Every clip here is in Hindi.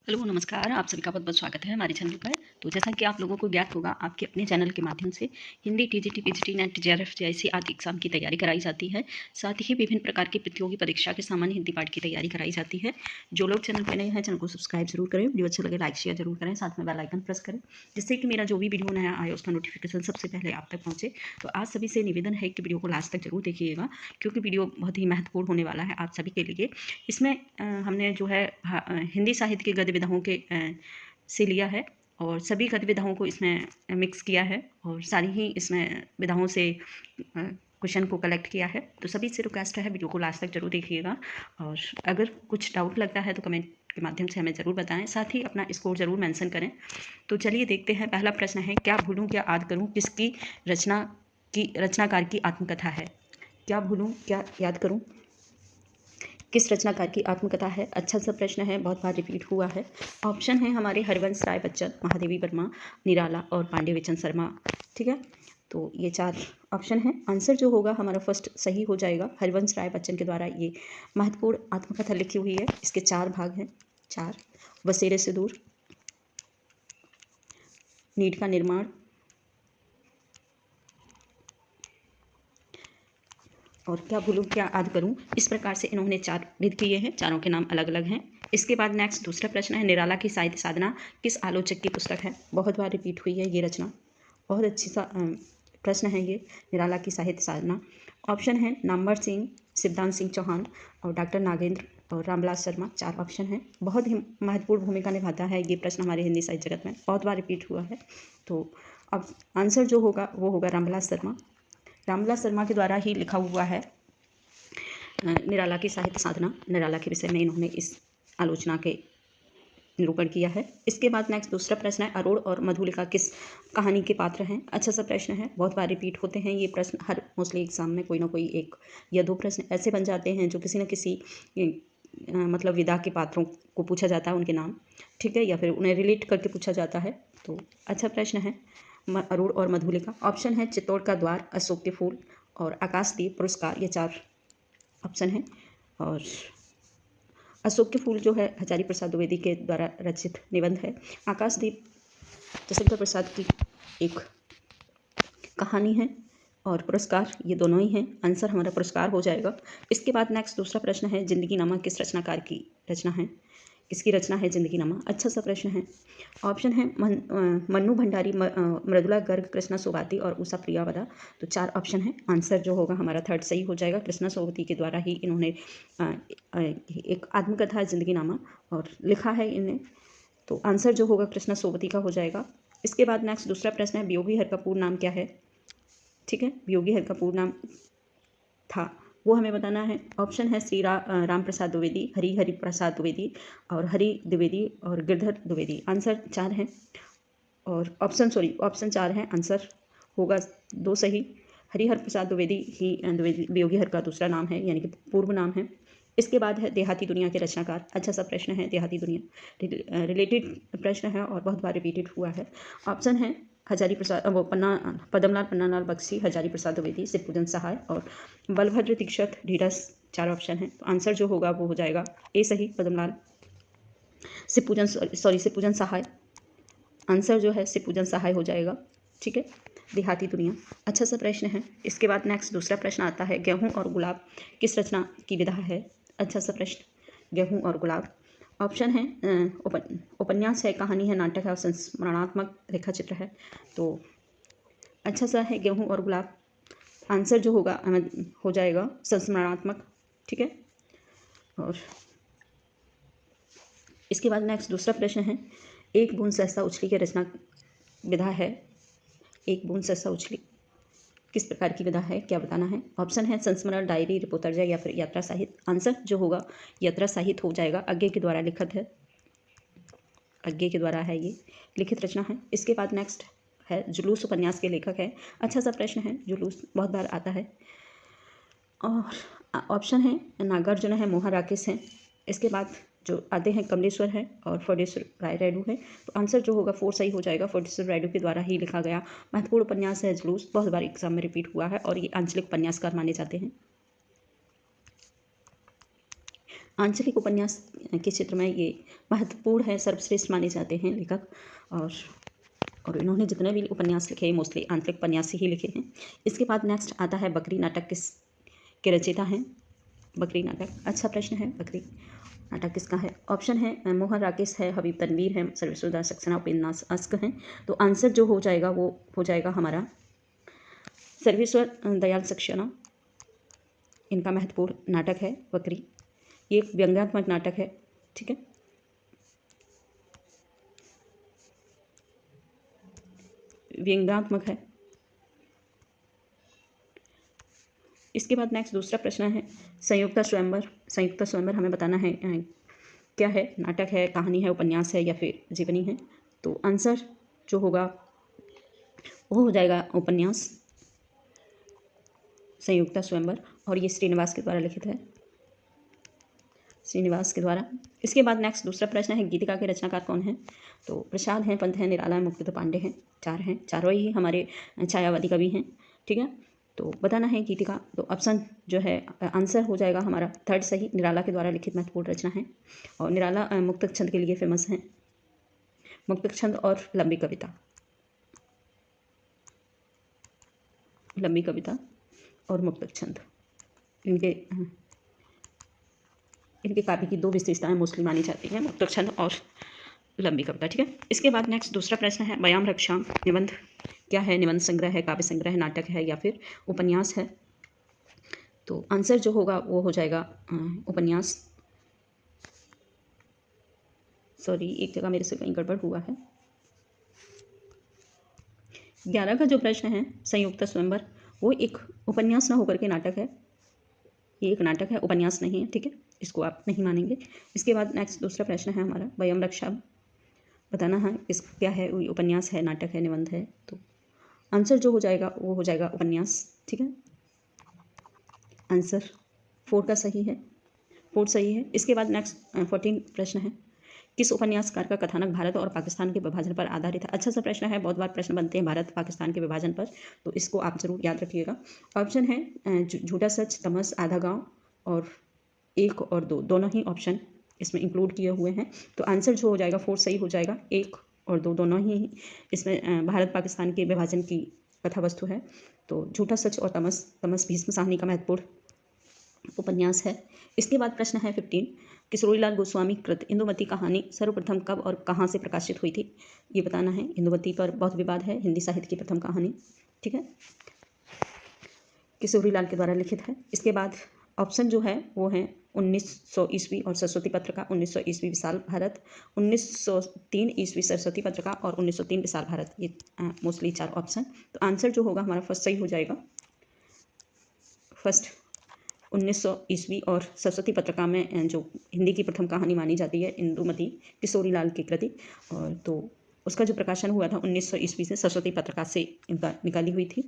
हेलो नमस्कार, आप सभी का बहुत-बहुत स्वागत है हमारे चैनल पर। तो जैसा कि आप लोगों को ज्ञात होगा, आपके अपने चैनल के माध्यम से Hindi, TGT, PGT, net, JRF जैसी आदि एग्ज़ाम की तैयारी कराई जाती है। साथ ही विभिन्न प्रकार की प्रतियोगी परीक्षा के सामान्य हिंदी पाठ की तैयारी कराई जाती है। जो लोग चैनल पर नए हैं, चैनल को सब्सक्राइब जरूर करें, वीडियो अच्छा लगे लाइक शेयर जरूर करें, साथ में बेल आइकन प्रेस करें, जिससे कि मेरा जो भी वीडियो नया आए उसका नोटिफिकेशन सबसे पहले आप तक पहुँचे। तो आज सभी से निवेदन है कि वीडियो को लास्ट तक जरूर देखिएगा, क्योंकि वीडियो बहुत ही महत्वपूर्ण होने वाला है आप सभी के लिए। इसमें हमने जो है हिंदी साहित्य के गद्य विधाओं के से लिया है और सभी गद्य विधाओं को इसमें मिक्स किया है और सारी ही इसमें विधाओं से क्वेश्चन को कलेक्ट किया है। तो सभी से रिक्वेस्ट है वीडियो को लास्ट तक जरूर देखिएगा और अगर कुछ डाउट लगता है तो कमेंट के माध्यम से हमें ज़रूर बताएं, साथ ही अपना स्कोर ज़रूर मेंशन करें। तो चलिए देखते हैं, पहला प्रश्न है, क्या भूलूं क्या याद करूं, किसकी रचनाकार की आत्मकथा है। क्या भूलूं क्या याद करूं, किस रचनाकार की आत्मकथा है। अच्छा सा प्रश्न है, बहुत बार रिपीट हुआ है। ऑप्शन है हमारे हरवंश राय बच्चन, महादेवी वर्मा, निराला और पांडे विचन शर्मा। ठीक है, तो ये 4 ऑप्शन है। आंसर जो होगा हमारा फर्स्ट सही हो जाएगा। हरवंश राय बच्चन के द्वारा ये महत्वपूर्ण आत्मकथा लिखी हुई है। इसके 4 भाग हैं। 4 बसेरे से दूर, नीड का निर्माण और क्या भूलूं क्या याद करूं। इस प्रकार से इन्होंने 4 विध किए हैं, चारों के नाम अलग अलग हैं। इसके बाद नेक्स्ट दूसरा प्रश्न है, निराला की साहित्य साधना किस आलोचक की पुस्तक है। बहुत बार रिपीट हुई है ये रचना, बहुत अच्छी सा प्रश्न है ये, निराला की साहित्य साधना। ऑप्शन है नामवर सिंह, सिद्धांत सिंह चौहान और डॉक्टर नागेंद्र और रामविलास शर्मा। 4 ऑप्शन है। बहुत ही महत्वपूर्ण भूमिका निभाता है ये प्रश्न हमारे हिंदी साहित्य जगत में, बहुत बार रिपीट हुआ है। तो अब आंसर जो होगा वो होगा रामविलास शर्मा। रामविलास शर्मा के द्वारा ही लिखा हुआ है निराला की साहित्य साधना। निराला के विषय में इन्होंने इस आलोचना के निरूपण किया है। इसके बाद नेक्स्ट दूसरा प्रश्न है, अरोड़ और मधुलिका किस कहानी के पात्र हैं। अच्छा सा प्रश्न है, बहुत बार रिपीट होते हैं ये प्रश्न, हर मोस्टली एग्जाम में कोई ना कोई 1 या 2 प्रश्न ऐसे बन जाते हैं जो किसी न किसी मतलब विधा के पात्रों को पूछा जाता है, उनके नाम, ठीक है, या फिर उन्हें रिलेट करके पूछा जाता है। तो अच्छा प्रश्न है अरोड़ और मधुलिका। ऑप्शन है चित्तौड़ का द्वार, अशोक के फूल और आकाशदीप पुरस्कार। ये 4 ऑप्शन है। और अशोक के फूल जो है हजारी प्रसाद द्विवेदी के द्वारा रचित निबंध है। आकाशदीप जसंकर प्रसाद की एक कहानी है और पुरस्कार ये दोनों ही हैं। आंसर हमारा पुरस्कार हो जाएगा। इसके बाद नेक्स्ट दूसरा प्रश्न है, जिंदगी नामा किस रचनाकार की रचना है। किसकी रचना है जिंदगी नामा। अच्छा सा प्रश्न है। ऑप्शन है मन्नू भंडारी, मृदुला गर्ग, कृष्णा सोबाती और उषा प्रियावदा। तो 4 ऑप्शन है। आंसर जो होगा हमारा थर्ड सही हो जाएगा। कृष्णा सोबाती के द्वारा ही इन्होंने एक आत्मकथा है जिंदगी नामा और लिखा है इन्हें। तो आंसर जो होगा कृष्णा सोबाती का हो जाएगा। इसके बाद नेक्स्ट दूसरा प्रश्न है, वियोगी हर का पूर्ण नाम क्या है। ठीक है, वियोगी हर का पूर्ण नाम था वो हमें बताना है। ऑप्शन है श्री राम प्रसाद द्विवेदी, हरि प्रसाद द्विवेदी और हरि द्विवेदी और गिरधर द्विवेदी। आंसर 4 हैं और ऑप्शन 4 हैं। आंसर होगा 2 सही। हरिहर प्रसाद द्विवेदी ही वियोगी हर का दूसरा नाम है, यानी कि पूर्व नाम है। इसके बाद है देहाती दुनिया के रचनाकार। अच्छा सा प्रश्न है, देहाती दुनिया रिलेटेड प्रश्न है और बहुत बार रिपीटेड हुआ है। ऑप्शन है हजारी प्रसाद पद्मलाल पन्नालाल बख्शी, हजारी प्रसाद द्विवेदी, शिवपूजन सहाय और बलभद्र दीक्षित ढीढस। 4 ऑप्शन है। तो आंसर जो होगा वो हो जाएगा ए सही, पद्मलाल शिवपूजन सहाय। आंसर जो है शिवपूजन सहाय हो जाएगा। ठीक है, देहाती दुनिया। अच्छा सा प्रश्न है। इसके बाद नेक्स्ट दूसरा प्रश्न आता है, गेहूं और गुलाब किस रचना की विधा है। अच्छा सा प्रश्न, गेहूं और गुलाब। ऑप्शन है उपन्यास है, कहानी है, नाटक है और संस्मरणात्मक रेखा चित्र है। तो अच्छा सा है गेहूं और गुलाब। आंसर जो होगा हो जाएगा संस्मरणात्मक। ठीक है, और इसके बाद नेक्स्ट दूसरा प्रश्न है, एक बूंद सहसा उछली की रचना विधा है। एक बूंद सहसा उछली किस प्रकार की विधा है, क्या बताना है। ऑप्शन है संस्मरण, डायरी, रिपोर्टर्जा या फिर यात्रा साहित्य। आंसर जो होगा यात्रा साहित्य हो जाएगा। आज्ञे के द्वारा लिखित है, आज्ञे के द्वारा है ये लिखित रचना है। इसके बाद नेक्स्ट है जुलूस, उपन्यास के लेखक है। अच्छा सा प्रश्न है, जुलूस बहुत बार आता है। और ऑप्शन है नागार्जुन है, मोहन राकेश है। इसके बाद जो आते हैं कमलेश्वर है और फटेश्वर राय रेडू है। तो आंसर जो होगा 4 सही हो जाएगा। फटेश्वर रेडू के द्वारा ही लिखा गया महत्वपूर्ण उपन्यास है जुलूस, बहुत बार एग्जाम में रिपीट हुआ है और ये आंचलिक उपन्यासकार माने जाते हैं। आंचलिक उपन्यास के क्षेत्र में ये महत्वपूर्ण है, सर्वश्रेष्ठ माने जाते हैं लेखक। और इन्होंने जितने भी उपन्यास लिखे हैं मोस्टली आंचलिक उपन्यास ही लिखे हैं। इसके बाद नेक्स्ट आता है बकरी नाटक किस के रचयिता हैं? बकरी नाटक, अच्छा प्रश्न है। बकरी नाटक किसका है? ऑप्शन है मोहन राकेश है, हबीब तनवीर है, सर्वेश्वर दास सक्सेना, उपेन्द्रनाथ अस्क हैं। तो आंसर जो हो जाएगा वो हो जाएगा हमारा सर्वेश्वर दयाल सक्सेना। इनका महत्वपूर्ण नाटक है बकरी। ये एक व्यंग्यात्मक नाटक है, ठीक है। व्यंग्यात्मक है। इसके बाद नेक्स्ट दूसरा प्रश्न है संयुक्ता स्वयंवर। संयुक्ता स्वयंवर हमें बताना है क्या है? नाटक है, कहानी है, उपन्यास है या फिर जीवनी है? तो आंसर जो होगा वो हो जाएगा उपन्यास संयुक्ता स्वयंवर। और ये श्रीनिवास के द्वारा लिखित है, श्रीनिवास के द्वारा। इसके बाद नेक्स्ट दूसरा प्रश्न है गीतिका के रचनाकार कौन है? तो प्रसाद हैं, पंत हैं, निराला है, मुक्तिदा पांडे हैं। चार हैं, चारों ही हमारे छायावादी कवि हैं, ठीक है। तो बताना है गीतिका, तो ऑप्शन जो है आंसर हो जाएगा हमारा थर्ड सही, निराला के द्वारा लिखित महत्वपूर्ण रचना है। और निराला मुक्तक छंद के लिए फेमस हैं, मुक्तक छंद और लंबी कविता, लंबी कविता और मुक्तक छंद, इनके काव्य की दो विशेषताएं मोस्टली मानी जाती हैं, मुक्तक छंद और लंबी कविता, ठीक है। इसके बाद नेक्स्ट दूसरा प्रश्न है बयाम रक्षाम निबंध क्या है? निबंध संग्रह है, काव्य संग्रह है, नाटक है या फिर उपन्यास है? तो आंसर जो होगा वो हो जाएगा उपन्यास। सॉरी, एक जगह मेरे से कहीं गड़बड़ हुआ है। 11 का जो प्रश्न है संयुक्ता स्वयंवर, वो एक उपन्यास ना होकर के नाटक है। ये एक नाटक है, उपन्यास नहीं है, ठीक है। इसको आप नहीं मानेंगे। इसके बाद नेक्स्ट दूसरा प्रश्न है हमारा वयम रक्षा। बताना है इस क्या है? उपन्यास है, नाटक है, निबंध है? तो आंसर जो हो जाएगा वो हो जाएगा उपन्यास, ठीक है। आंसर 4 का सही है, 4 सही है। इसके बाद नेक्स्ट 14 प्रश्न है किस उपन्यासकार का कथानक भारत और पाकिस्तान के विभाजन पर आधारित है? अच्छा सा प्रश्न है, बहुत बार प्रश्न बनते हैं भारत पाकिस्तान के विभाजन पर, तो इसको आप जरूर याद रखिएगा। ऑप्शन है झूठा सच, तमस, आधा गांव और 1 और 2, दोनों ही ऑप्शन इसमें इंक्लूड किए हुए हैं। तो आंसर जो हो जाएगा 4 सही हो जाएगा। 1 और 2 दोनों ही इसमें भारत पाकिस्तान के विभाजन की कथा वस्तु है। तो झूठा सच और तमस, तमस भीष्म साहनी का महत्वपूर्ण उपन्यास है। इसके बाद प्रश्न है 15 किशोरीलाल गोस्वामी कृत इंदुमती कहानी सर्वप्रथम कब और कहाँ से प्रकाशित हुई थी? ये बताना है। इंदुमती पर बहुत विवाद है, हिंदी साहित्य की प्रथम कहानी, ठीक है, किशोरीलाल के द्वारा लिखित है। इसके बाद ऑप्शन जो है वो है 1900 ईस्वी और सरस्वती पत्रिका, 1900 ईस्वी विशाल भारत, 1903 ईस्वी सरस्वती पत्रिका और 1903 विशाल भारत। ये मोस्टली 4 ऑप्शन। तो आंसर जो होगा हमारा फर्स्ट सही हो जाएगा। फर्स्ट 1900 ईस्वी और सरस्वती पत्रिका में जो हिंदी की प्रथम कहानी मानी जाती है इंदुमती किशोरीलाल की कृति, और तो उसका जो प्रकाशन हुआ था 1900 ईस्वी से सरस्वती पत्रिका से इनका निकाली हुई थी।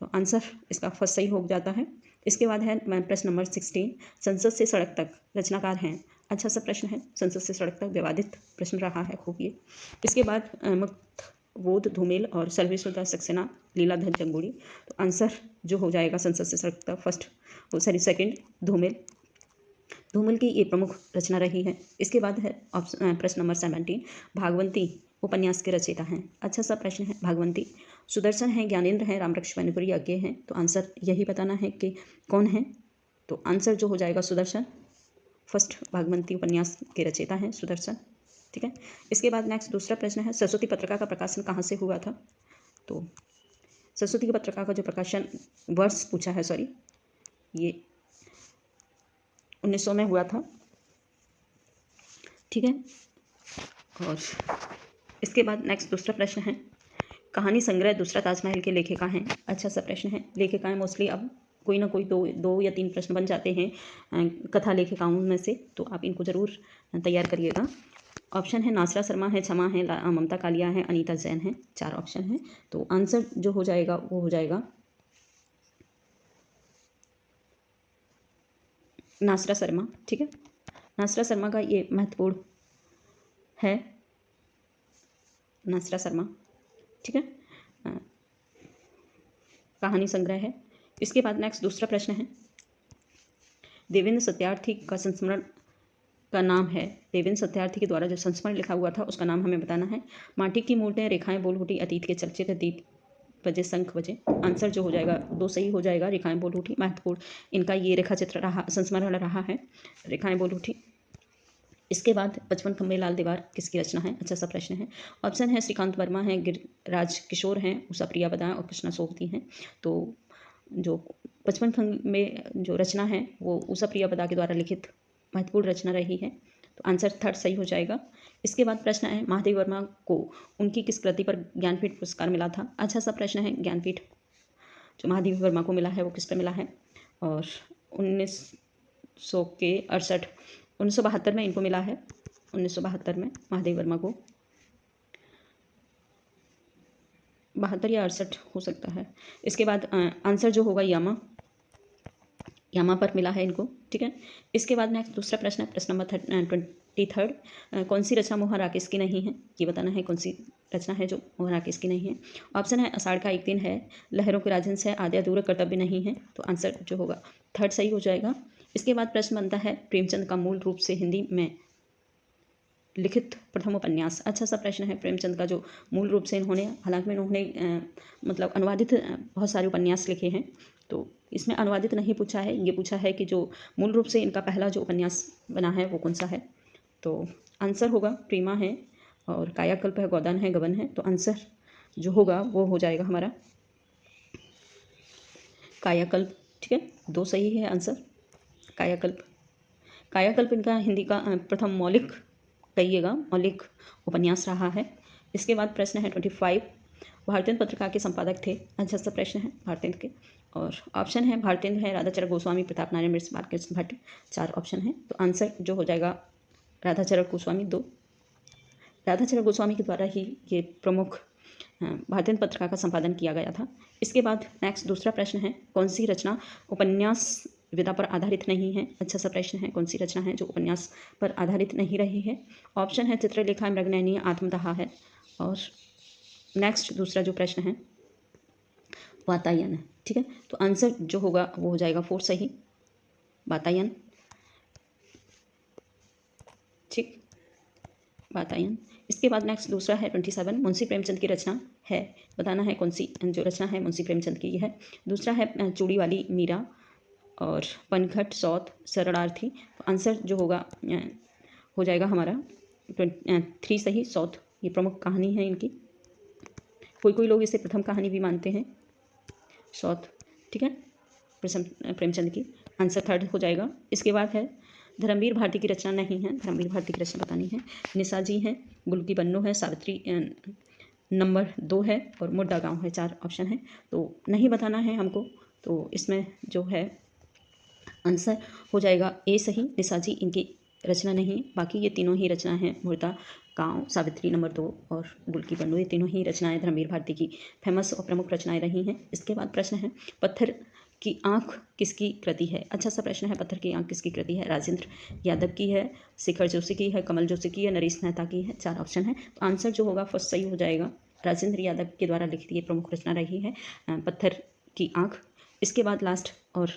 तो आंसर इसका फर्स्ट सही हो जाता है। इसके बाद है प्रश्न नंबर 16 संसद से सड़क तक रचनाकार हैं? अच्छा सा प्रश्न है, संसद से सड़क तक विवादित प्रश्न रहा है खूब ये। इसके बाद मुक्त बोध धूमेल और सर्वेश्वर दास सक्सेना, लीलाधर जंगूड़ी। तो आंसर जो हो जाएगा संसद से सड़क तक फर्स्ट सेकंड धूमेल, धूमेल की ये प्रमुख रचना रही है। इसके बाद है प्रश्न नंबर 17 भागवंती उपन्यास के रचयिता हैं? अच्छा सा प्रश्न है। भागवंती सुदर्शन है, ज्ञानेंद्र है, रामरक्ष मैनपुरी यज्ञ हैं। तो आंसर यही बताना है कि कौन है। तो आंसर जो हो जाएगा सुदर्शन, फर्स्ट भागवंती उपन्यास के रचयिता हैं सुदर्शन, ठीक है। इसके बाद नेक्स्ट दूसरा प्रश्न है सरस्वती पत्रिका का प्रकाशन कहाँ से हुआ था? तो सरस्वती की पत्रिका का जो प्रकाशन वर्ष पूछा है, सॉरी, ये 1900 में हुआ था, ठीक है। और इसके बाद नेक्स्ट दूसरा प्रश्न है कहानी संग्रह दूसरा ताजमहल के लेखिका हैं? अच्छा सा प्रश्न है। लेखिकाएं मोस्टली अब कोई ना कोई दो या 3 प्रश्न बन जाते हैं कथा लेखिकाओं में से, तो आप इनको ज़रूर तैयार करिएगा। ऑप्शन है नासरा शर्मा है, क्षमा है, ममता कालिया है, अनीता जैन है। 4 ऑप्शन है। तो आंसर जो हो जाएगा वो हो जाएगा नासरा शर्मा, ठीक है। नासरा शर्मा का ये महत्वपूर्ण है, नासरा शर्मा, ठीक है, कहानी संग्रह है। इसके बाद नेक्स्ट दूसरा प्रश्न है देवेंद्र सत्यार्थी का संस्मरण का नाम है, देवेंद्र सत्यार्थी के द्वारा जो संस्मरण लिखा हुआ था उसका नाम हमें बताना है। माटी की मूर्तें रेखाएं बोल उठी, अतीत के चलचित्र, दीप बजे, शंख बजे। आंसर जो हो जाएगा 2 सही हो जाएगा, रेखाएं बोल उठी महत्वपूर्ण इनका ये रेखा चित्र रहा, संस्मरण रहा है, रेखाएं बोल उठी। इसके बाद 55 खंबे लाल दीवार किसकी रचना है? अच्छा सा प्रश्न है। ऑप्शन है श्रीकांत वर्मा है, गिरिराज किशोर हैं, उषा प्रिया बदाएं और कृष्णा सोबती हैं। तो जो 55 खंबे जो रचना है वो उषा प्रिया बदा के द्वारा लिखित महत्वपूर्ण रचना रही है। तो आंसर 3 सही हो जाएगा। इसके बाद प्रश्न है महादेव वर्मा को उनकी किस कृति पर ज्ञानपीठ पुरस्कार मिला था? अच्छा सा प्रश्न है। ज्ञानपीठ जो महादेव वर्मा को मिला है वो किस पर मिला है? और 1972 में इनको मिला है, 1972 में महादेव वर्मा को, 72 या 68 हो सकता है। इसके बाद आंसर जो होगा यामा पर मिला है इनको, ठीक है। इसके बाद नेक्स्ट दूसरा प्रश्न है, प्रश्न नंबर 23 कौन सी रचना मोहन राकेश की नहीं है? ये बताना है कौन सी रचना है जो मोहन राकेश की नहीं है। ऑप्शन है आषाढ़ का एक दिन है, लहरों के राजहंस है, आधे अधूरे कर्तव्य नहीं है। तो आंसर जो होगा 3 सही हो जाएगा। इसके बाद प्रश्न बनता है प्रेमचंद का मूल रूप से हिंदी में लिखित प्रथम उपन्यास। अच्छा सा प्रश्न है। प्रेमचंद का जो मूल रूप से हालांकि इन्होंने मतलब अनुवादित बहुत सारे उपन्यास लिखे हैं, तो इसमें अनुवादित नहीं पूछा है, ये पूछा है कि जो मूल रूप से इनका पहला जो उपन्यास बना है वो कौन सा है। तो आंसर होगा प्रेमा है और कायाकल्प है, गोदान है, गबन है। तो आंसर जो होगा वो हो जाएगा हमारा कायाकल्प, ठीक है। 2 सही है आंसर कायाकल्प इनका हिंदी का प्रथम मौलिक उपन्यास रहा है। इसके बाद प्रश्न है 25 भारतेंद्र पत्रिका के संपादक थे। अच्छा सा प्रश्न है भारतेंद्र के, और ऑप्शन है भारतेंद्र है, राधाचरण गोस्वामी, प्रताप नारायण मिश्र, बालकृष्ण भट्ट, 4 ऑप्शन है। तो आंसर जो हो जाएगा राधाचरण गोस्वामी 2। राधाचरण गोस्वामी के द्वारा ही ये प्रमुख भारतेंद्र पत्रिका का संपादन किया गया था। इसके बाद नेक्स्ट दूसरा प्रश्न है कौन सी रचना उपन्यास विधा पर आधारित नहीं है? अच्छा सा प्रश्न है, कौन सी रचना है जो उपन्यास पर आधारित नहीं रही है? ऑप्शन है चित्रलेखा, मृगनयनी, आत्मदाह है। और नेक्स्ट दूसरा जो प्रश्न है वातायन, ठीक है। तो आंसर जो होगा वो हो जाएगा 4 सही, वातायन, ठीक, वातायन। इसके बाद नेक्स्ट दूसरा है 27 मुंशी प्रेमचंद की रचना है, बताना है कौन सी जो रचना है मुंशी प्रेमचंद की है। दूसरा है चूड़ी वाली मीरा और पनघट, सौत, शरणार्थी। तो आंसर जो होगा हो जाएगा हमारा 3 सही, सौत। ये प्रमुख कहानी है इनकी, कोई लोग इसे प्रथम कहानी भी मानते हैं, सौत, ठीक है, प्रेमचंद की। आंसर 3 हो जाएगा। इसके बाद है धर्मवीर भारती की रचना नहीं है, धर्मवीर भारती की रचना बतानी है। निशा जी हैं, गुल की बन्नो है, सावित्री नंबर 2 है और मुर्दा गाँव है, 4 ऑप्शन है। तो नहीं बताना है हमको, तो इसमें जो है आंसर हो जाएगा ए सही, निशा जी इनकी रचना नहीं। बाकी ये तीनों ही रचना हैं, मुर्दा गाँव, सावित्री नंबर 2 और गुल की बन्नो, ये तीनों ही रचनाएं धर्मवीर भारती की फेमस और प्रमुख रचनाएं रही हैं। इसके बाद प्रश्न है पत्थर की आँख किसकी कृति है? अच्छा सा प्रश्न है, पत्थर की आँख किसकी कृति है? राजेंद्र यादव की है, शिखर जोशी की है, कमल जोशी की है, नरेश मेहता की है, 4 ऑप्शन है। तो आंसर जो होगा फर्स्ट सही हो जाएगा, राजेंद्र यादव के द्वारा लिखित ये प्रमुख रचना रही है पत्थर की आँख। इसके बाद लास्ट और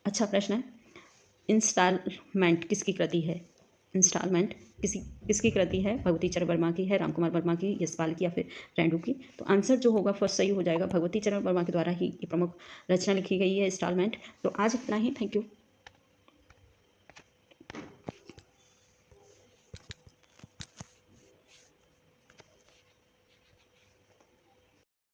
अच्छा प्रश्न है इंस्टॉलमेंट किसकी कृति है? इंस्टॉलमेंट किसकी कृति है? भगवती चरण वर्मा की है, रामकुमार वर्मा की, यशपाल की या फिर रेंडू की? तो आंसर जो होगा फर्स्ट सही हो जाएगा, भगवती चरण वर्मा के द्वारा ही ये प्रमुख रचना लिखी गई है इंस्टॉलमेंट। तो आज इतना ही, थैंक यू।